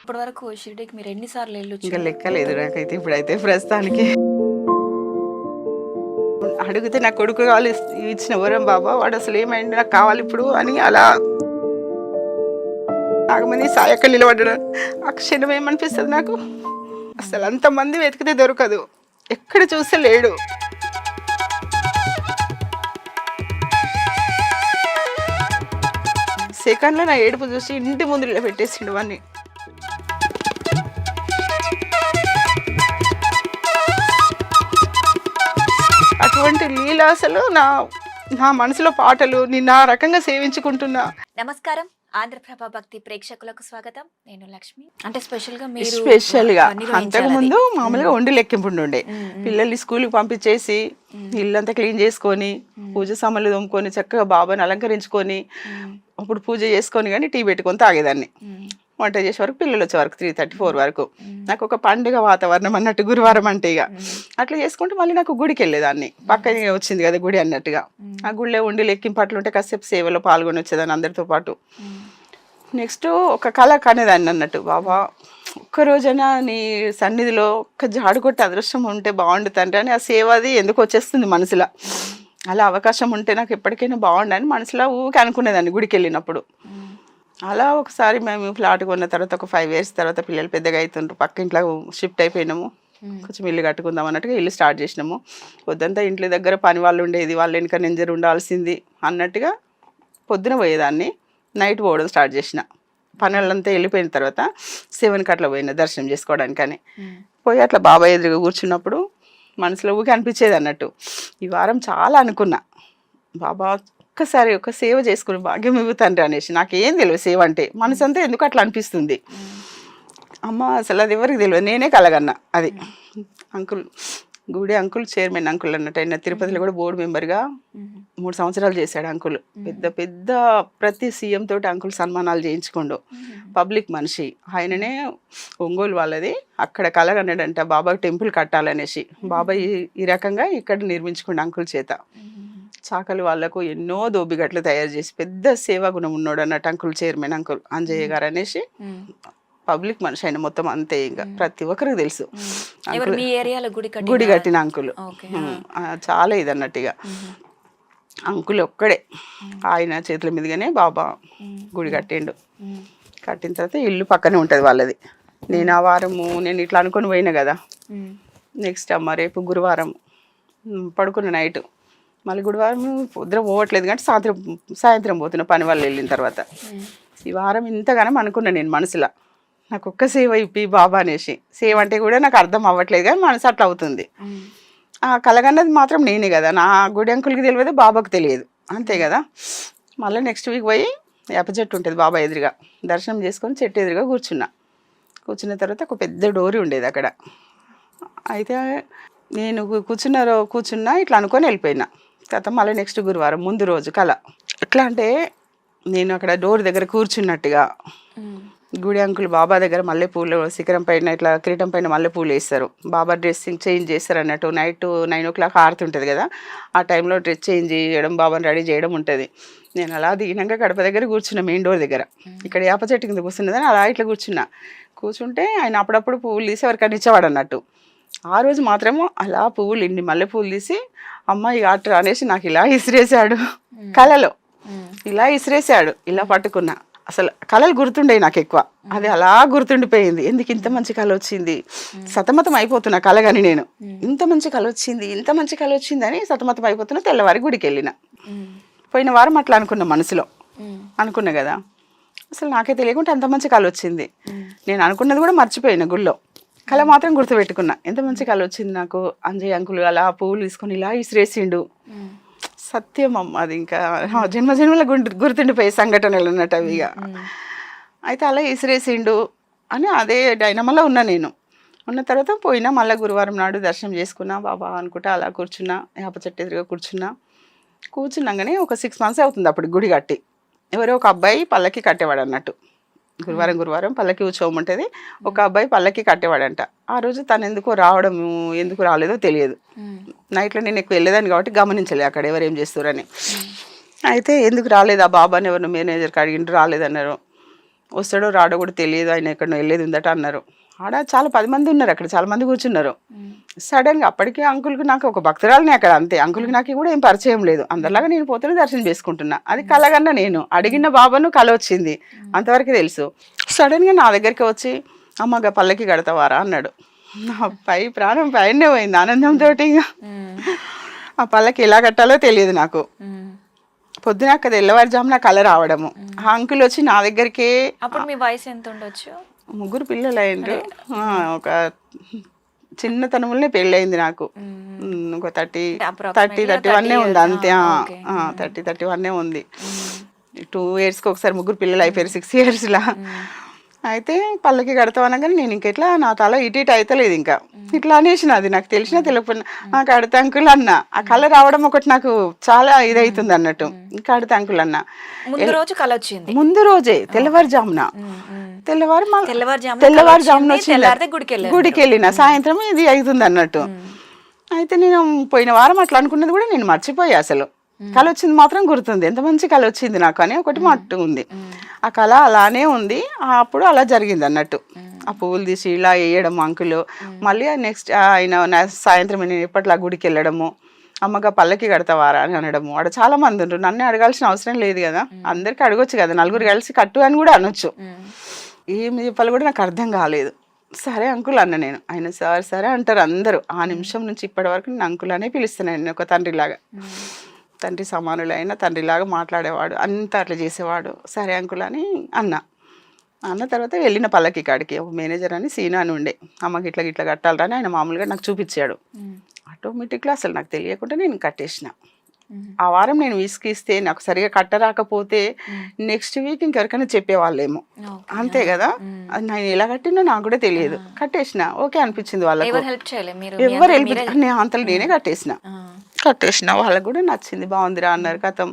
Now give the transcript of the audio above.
ఇప్పటి వరకు షిరిడీకి మీరు ఎన్ని సార్లు వెళ్ళొచ్చు? ఇంకా లెక్కలేదు నాకైతే ఇప్పుడైతే ప్రస్తుతానికి. అడిగితే నా కొడుకు కావాలి ఇచ్చిన వరం బాబా, వాడు అసలు ఏమైంది నాకు కావాలి ఇప్పుడు అని అలా నాగమని సాయక్క నిలబడ్డా. ఆ క్షణం ఏమనిపిస్తుంది నాకు, అసలు అంతమంది వెతికితే దొరకదు, ఎక్కడ చూస్తే లేడు. సెకండ్లో నా ఏడుపు చూసి ఇంటి ముందు ఇలా పెట్టేసిండు వాడిని. అటువంటి లీల అసలు నా నా మనసులో పాటలు నిన్న ఆ రకంగా సేవించుకుంటున్నా. నమస్కారం, ఆంధ్రప్రభ భక్తి ప్రేక్షకులకు స్వాగతం. నేను లక్ష్మి. అంటే స్పెషల్గా మీరు స్పెషల్గా అంతకు ముందు మామూలుగా వండి లెక్కింపుండి ఉండే, పిల్లల్ని స్కూల్కి పంపించేసి ఇల్లంతా క్లీన్ చేసుకొని పూజ సామాన్లు తోముకొని చక్కగా బాబాని అలంకరించుకొని అప్పుడు పూజ చేసుకొని కానీ టీ పెట్టుకొని తాగేదాన్ని. వంట చేసే వరకు పిల్లలు వచ్చే వరకు 3:34 వరకు నాకు ఒక పండుగ వాతావరణం అన్నట్టు గురువారం అంటే ఇక అట్లా చేసుకుంటూ మళ్ళీ నాకు గుడికి వెళ్ళేదాన్ని. పక్కనే వచ్చింది కదా గుడి అన్నట్టుగా, ఆ గుడిలో ఉండి లెక్కింపట్లు ఉంటే కాసేపు సేవలో పాల్గొని వచ్చేదాన్ని అందరితో పాటు. నెక్స్ట్ ఒక కళ కనేదాన్ని అన్నట్టు, బాబా ఒక్కరోజైనా నీ సన్నిధిలో ఒక్క జాడు కొట్టి అదృష్టం ఉంటే బాగుండు తండ్రి అని ఆ సేవ అది ఎందుకు వచ్చేస్తుంది మనసులో. అలా అవకాశం ఉంటే నాకు ఎప్పటికైనా బాగుండని మనసులో ఊరికి అనుకునేదాన్ని గుడికి వెళ్ళినప్పుడు. అలా ఒకసారి మేము ఫ్లాట్ కొన్న తర్వాత ఒక 5 years తర్వాత పిల్లలు పెద్దగా అవుతుండ్రు, పక్క ఇంట్లో షిఫ్ట్ అయిపోయినాము. కొంచెం ఇల్లు కట్టుకుందాం అన్నట్టుగా ఇల్లు స్టార్ట్ చేసినాము. పొద్దుంతా ఇంట్లో దగ్గర పని వాళ్ళు ఉండేది, వాళ్ళు వెనుక నెంజరు ఉండాల్సింది అన్నట్టుగా పొద్దున పోయేదాన్ని, నైట్ పోవడం స్టార్ట్ చేసిన. పనులంతా వెళ్ళిపోయిన తర్వాత 7కి అట్లా పోయిన దర్శనం చేసుకోవడానికని. పోయి అట్లా బాబాయ్ ఎదురుగా కూర్చున్నప్పుడు మనసులో ఊరికి అనిపించేది అన్నట్టు, ఈ వారం చాలా అనుకున్నా, బాబా ఒక్కసారి ఒక సేవ చేసుకుని భాగ్యం ఇవ్వుతండ్రి అనేసి. నాకేం తెలియదు సేవ అంటే, మనసు అంతా ఎందుకు అట్లా అనిపిస్తుంది. అమ్మ అసలు అది ఎవరికి తెలియదు, నేనే కలగన్నా. అది అంకుల్ గుడి అంకుల్ చైర్మన్ అంకుల్ అన్నట్టు, ఆయన తిరుపతిలో కూడా బోర్డు మెంబర్గా 3 సంవత్సరాలు చేశాడు అంకుల్. పెద్ద పెద్ద ప్రతి సీఎం తోటి అంకుల్ సన్మానాలు చేయించుకోండు, పబ్లిక్ మనిషి. ఆయననే ఒంగోలు వాళ్ళది, అక్కడ కలగన్నాడంట బాబాకి టెంపుల్ కట్టాలనేసి. బాబాయ్ ఈ రకంగా ఇక్కడ నిర్మించుకోండి అంకుల్ చేత. చాకలి వాళ్లకు ఎన్నో దోబిగట్లు తయారు చేసి పెద్ద సేవా గుణం ఉన్నాడు అన్నట్టు అంకుల్, చైర్మన్ అంకుల్ అంజయ్య గారు అనేసి. పబ్లిక్ మనిషి ఆయన మొత్తం అంతే, ఇంకా ప్రతి ఒక్కరికి తెలుసు గుడి కట్టిన అంకుల్. చాలా ఇది అన్నట్టుగా అంకుల్ ఒక్కడే, ఆయన చేతుల మీదుగానే బాబా గుడి కట్టిండు. కట్టిన తర్వాత ఇల్లు పక్కనే ఉంటుంది వాళ్ళది. నేను ఆ వారము నేను ఇట్లా అనుకొని పోయినా కదా, నెక్స్ట్ అమ్మ రేపు గురువారం పడుకున్న నైట్, మళ్ళీ గురువారం పొద్దున పోవట్లేదు కానీ సాయంత్రం పోతున్నా పని వాళ్ళు వెళ్ళిన తర్వాత. ఈ వారం ఇంతగానో అనుకున్నా నేను మనసులో, నాకు ఒక్క సేవ ఇప్పి బాబా అనేసి. సేవ అంటే కూడా నాకు అర్థం అవ్వట్లేదు కానీ మనసు అట్లా అవుతుంది. ఆ కలగన్నది మాత్రం నేనే కదా, నా గుడి అంకుల్కి తెలియదు, బాబాకు తెలియదు, అంతే కదా. మళ్ళీ నెక్స్ట్ వీక్ పోయి వేప చెట్టు ఉంటుంది బాబా ఎదురుగా, దర్శనం చేసుకొని చెట్టు ఎదురుగా కూర్చున్న తర్వాత ఒక పెద్ద డోరీ ఉండేది అక్కడ. అయితే నేను కూర్చున్నా ఇట్లా అనుకొని వెళ్ళిపోయినా. తర్వాత మళ్ళీ నెక్స్ట్ గురువారం ముందు రోజు కళ ఎట్లా అంటే, నేను అక్కడ డోర్ దగ్గర కూర్చున్నట్టుగా గుడి అంకుల్ బాబా దగ్గర మల్లెపూలు శిఖరం పైన ఇట్లా కిరీటం పైన మల్లెపూలు వేస్తారు, బాబా డ్రెస్సింగ్ చేంజ్ చేస్తారు అన్నట్టు. నైట్ 9 o'clock హారతి ఉంటుంది కదా, ఆ టైంలో డ్రెస్ చేంజ్ చేయడం, బాబాని రెడీ చేయడం ఉంటుంది. నేను అలా దిగినాక గడప దగ్గర కూర్చున్నా, మెయిన్ డోర్ దగ్గర. ఇక్కడ వేప చెట్టు కింద కూర్చున్నదని అలా ఇట్లా కూర్చుంటే ఆయన అప్పుడప్పుడు పువ్వులు తీసి ఎవరికైనా ఇచ్చేవాడు అన్నట్టు. ఆ రోజు మాత్రము అలా పువ్వులు ఇన్ని మల్లెపూలు తీసి అమ్మాయి ఆట అనేసి నాకు ఇలా ఇసిరేసాడు. కళలో ఇలా ఇసిరేసాడు, ఇలా పట్టుకున్నా. అసలు కళలు గుర్తుండే నాకు ఎక్కువ, అది అలా గుర్తుండిపోయింది. ఎందుకు ఇంత మంచి కళ వచ్చింది, సతమతం అయిపోతున్నా కళ కానీ నేను. ఇంత మంచి కళ వచ్చింది అని సతమతం అయిపోతున్నా. తెల్లవారి గుడికి వెళ్ళిన. పోయిన వారం అట్లా అనుకున్నా మనసులో, అనుకున్నా కదా, అసలు నాకే తెలియకుండా అంత మంచి కళ వచ్చింది. నేను అనుకున్నది కూడా మర్చిపోయిన, గుళ్ళో కళ మాత్రం గుర్తుపెట్టుకున్నా. ఎంత మంచి కళ వచ్చింది నాకు, అంజయ్ అంకుల్ అలా పువ్వులు తీసుకొని ఇలా ఇసిరేసిండు. సత్యం అమ్మ, అది ఇంకా జన్మజన్మల గుర్తుండిపోయే సంఘటనలు ఉన్నట్టు అవి. అయితే అలా ఇసిరేసిండు అని అదే డైనమాలో ఉన్నా నేను. ఉన్న తర్వాత పోయినా మళ్ళీ గురువారం నాడు దర్శనం చేసుకున్నా బాబా అనుకుంటా. అలా కూర్చున్నా, వేప చెట్టు ఎదురుగా కూర్చున్నాగానే ఒక 6 months అవుతుంది అప్పుడు గుడి కట్టి. ఎవరో ఒక అబ్బాయి పల్లకి కట్టేవాడు అన్నట్టు. గురువారం పల్లకి ఉత్సవం ఉంటుంది, ఒక అబ్బాయి పల్లకి కట్టేవాడంట. ఆ రోజు తను ఎందుకు రాలేదో తెలియదు. నైట్లో నేను ఎక్కువ వెళ్ళేదాన్ని కాబట్టి గమనించలే అక్కడ ఎవరేం చేస్తారని. అయితే ఎందుకు రాలేదు ఆ బాబాని ఎవరిని మేనేజర్కి అడిగిండ్రు, రాలేదన్నారు. వస్తాడో రాడో కూడా తెలియదు, ఆయన ఎక్కడో వెళ్ళేది ఉందట అన్నారు. ఆడ చాలా 10 మంది ఉన్నారు, అక్కడ చాలా మంది కూర్చున్నారు. సడన్గా అప్పటికే అంకుల్కి నాకు ఒక భక్తురాలని అక్కడ, అంతే. అంకుల్కి నాకు కూడా ఏం పరిచయం లేదు, అందరిలాగా నేను పోతేనే దర్శనం చేసుకుంటున్నా. అది కలగన్నా నేను అడిగిన బాబాను కల వచ్చింది, అంతవరకు తెలుసు. సడన్గా నా దగ్గరికి వచ్చి అమ్మగా పల్లకి కడతావారా అన్నాడు. నా పై ప్రాణం పైనే పోయింది ఆనందంతో. ఆ పల్లకి ఎలా కట్టాలో తెలియదు నాకు. పొద్దున అక్కడ తెల్లవారుజామున కల రావడము, ఆ అంకుల్ వచ్చి నా దగ్గరికే. అప్పుడు మీ వయసు ఎంత ఉండొచ్చు? 3 పిల్లలు అయ్యిండ్రు. ఒక చిన్నతనంలోనే పెళ్ళయింది నాకు. ఒక 30-31 ఉంది అంతే. 30-31 ఉంది. 2 yearsకి ఒకసారి 3 పిల్లలు అయిపోయారు, 6 yearsలా. అయితే పల్లకి కడతాం అనగానే నేను ఇంకెట్లా నా తల ఇటు అయితలేదు, ఇంకా ఇట్లా అనేసిన. అది నాకు తెలిసినా తెలియకపోయినా కడతా అంకుల్ అన్న. ఆ కళ రావడం ఒకటి నాకు చాలా ఇదవుతుంది అన్నట్టు. కడతా అంకుల్ అన్న. ముందు రోజు కల వచ్చింది? ముందు రోజే తెల్లవారుజామున తెల్లవారుజామున గుడికి వెళ్ళిన. సాయంత్రం ఇది అవుతుంది అన్నట్టు. అయితే నేను పోయిన వారం అట్లా అనుకున్నది కూడా నేను మర్చిపోయా. అసలు కళ వచ్చింది మాత్రం గుర్తుంది, ఎంత మంచి కళ వచ్చింది నాకు అని ఒకటి మట్టు ఉంది. ఆ కళ అలానే ఉంది, అప్పుడు అలా జరిగింది అన్నట్టు. ఆ పువ్వులు తీసి ఇలా వేయడం అంకులు, మళ్ళీ నెక్స్ట్ ఆయన సాయంత్రం నేను ఎప్పట్లా గుడికి వెళ్ళడము, అమ్మగా పల్లకి కడతావారా అని అనడము. ఆడ చాలా మంది ఉంటారు, నన్ను అడగాల్సిన అవసరం లేదు కదా, అందరికి అడగొచ్చు కదా, 4 కలిసి కట్టు అని కూడా అనొచ్చు. ఏమి చెప్పాలి కూడా నాకు అర్థం కాలేదు. సరే అంకుల్ అన్న నేను. ఆయన సార్ సరే అంటారు అందరూ. ఆ నిమిషం నుంచి ఇప్పటి వరకు నేను అంకుల్ అనే పిలుస్తున్నాను. నేను ఒక తండ్రిలాగా, తండ్రి సమానులైన తండ్రిలాగా మాట్లాడేవాడు, అంతా అట్లా చేసేవాడు. సరే అంకుల్ అని అన్న తర్వాత వెళ్ళిన పల్లకి కాడికి ఒక మేనేజర్ అని సీనా అని ఉండే. అమ్మకి ఇట్లా ఇట్లా కట్టాలరా అని ఆయన మామూలుగా నాకు చూపించాడు. ఆటోమేటిక్గా అసలు నాకు తెలియకుండా నేను కట్టేసిన. ఆ వారం నేను విసిగిస్తే నాకు సరిగా కట్టరాకపోతే నెక్స్ట్ వీక్ ఇంకెవరికైనా చెప్పేవాళ్ళేమో, అంతే కదా. అది నేను ఎలా కట్టినో నాకు కూడా తెలియదు. కట్టేసిన, ఓకే అనిపించింది వాళ్ళకి. ఎవరు హెల్ప్, అంతలో నేనే కట్టేసిన. వాళ్ళకు కూడా నచ్చింది, బాగుందిరా అన్నారు. కథం